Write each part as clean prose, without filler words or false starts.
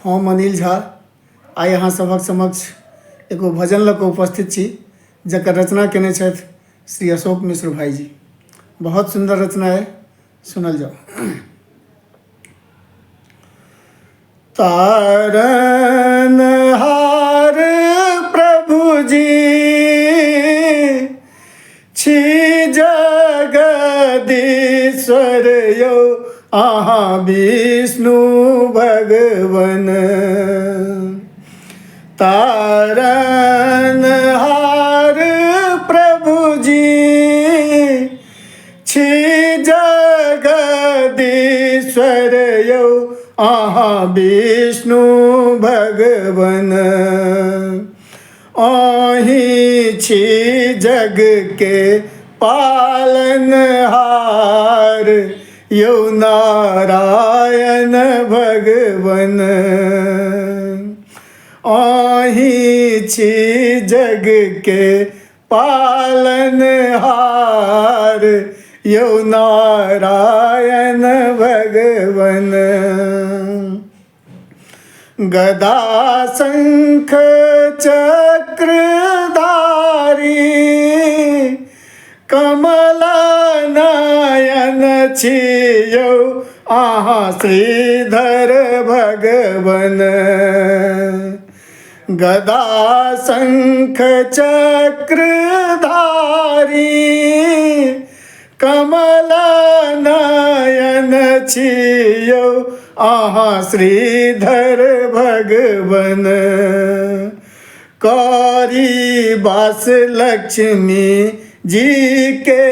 हम अनिल झा आइ अहाँ सभक समक्ष एगो भजन लऽ कऽ उपस्थित छी जकर रचना केने छथि श्री अशोक मिश्र भाईजी। बहुत सुंदर रचना है, सुनल जाओ। तारनहार प्रभु जी छी जगदीश्वर यौ अहाँ विष्णु भगवन। तारनहार प्रभु जी छी जगदीश्वर यौ अहाँ विष्णु भगवन। अहीं छी जग के पालनहार यौ नारायण भगवन। अहीं छी जग के पालनहार यौ नारायण भगवन। गदा शंख चक्रधारी कमल नयन छी यौ अहाँ श्रीधर भगवन। गदा शंख चक्रधारी कमल नयन छी यौ अहाँ श्रीधर भगवन। कौरी बास लक्ष्मी जी के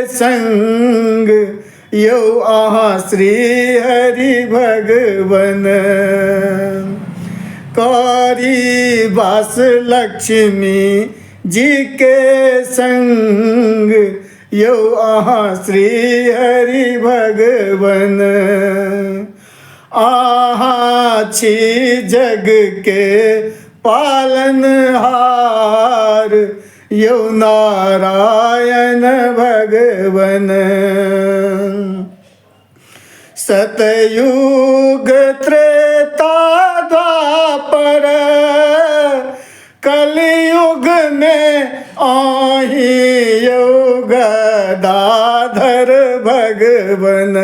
संग यौ अहाँ श्री हरि भगवन। कौरी बास लक्ष्मी जी के संग यौ अहाँ श्री हरि भगवन। अहाँ छी जग के पालनहार यौ नारायण भगवन। सतयुग त्रेता द्वापर कलयुग में अहीं यौ गदाधर भगवन।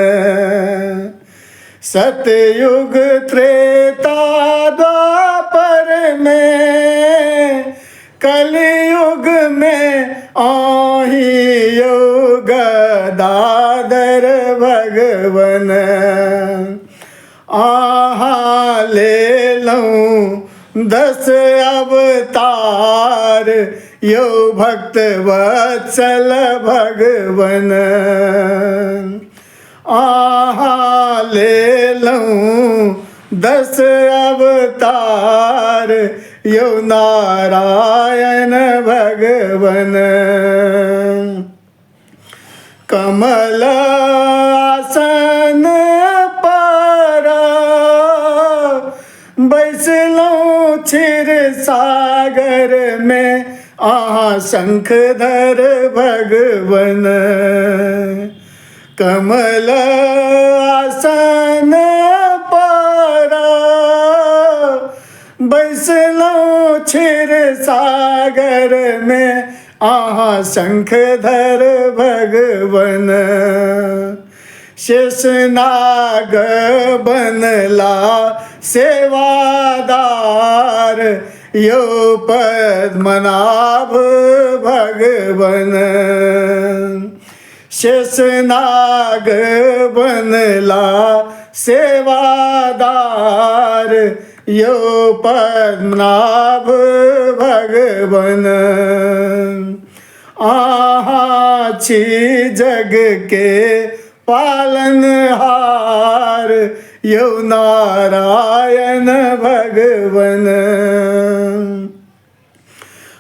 सतयुग त्रेता द्वापर में कलयुग में अहीं यौ गदाधर भगवन। अहाँ ले लऊँ 10 अवतार यौ भक्त वत्सल भगवन। अहाँ ले लऊँ 10 अवतार यौ नारायण भगवन। कमल आसन पर बैसलऊँ क्षीर सागर में अहाँ शंखधर भगवन। कमल आसन पर बैसलऊँ क्षीर सागर में अहाँ शंखधर भगवन। शेषनाग बनला सेवादार यौ पद्मनाभ भगवन। शेषनाग बनला सेवादार यौ पद्मनाभ भगवन। अहाँ छी जग के पालनहार यौ नारायण भगवन।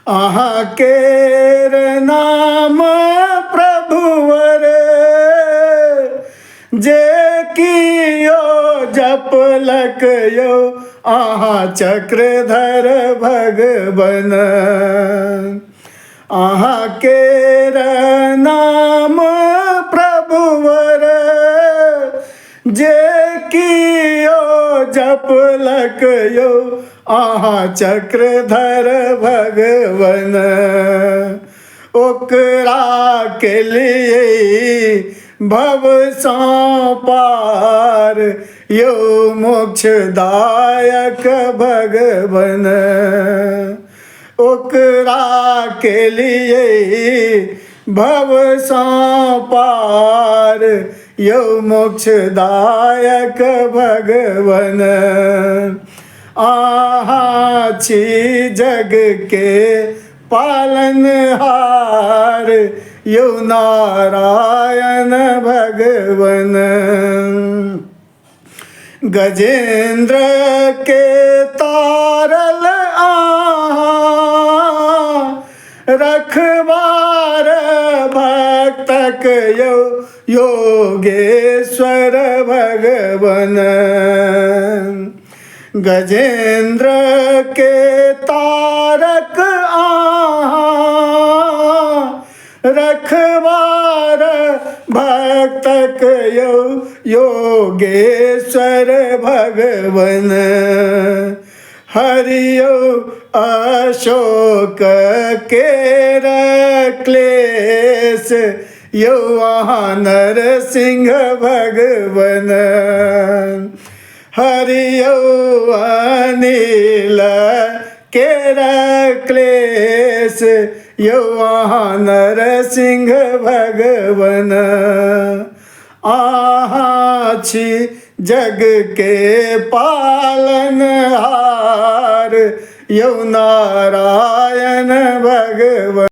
अहाँ केर नाम प्रभुवर जे कियो जपलक यौ अहाँ चक्रधर भगवन। अहाँ केर नाम प्रभुवर जे कियो जप जपलक यो अहाँ चक्रधर भगवन। ओकरा के लिए भव सँ पार यो मोक्षदायक भगवन। ओकरा के लिए भव सँ पार यो मोक्षदायक भगवन। आहाँ छी जग के पालनहार यो नारायण भगवन। गजेंद्र के तारल आहाँ रखवार भक्तक यो योगेश्वर भगवन। गजेंद्र के तारक आहाँ रखवार भक्तक यो योगेश्वर भगवन। हरियो अशोक केर क्लेश यो अहाँ नरसिंह भगवन। हरियो अनिल केर क्लेश यो अहाँ नरसिंह भगवन। आहाँ छी जग के पालनहार यो नारायण भगवन।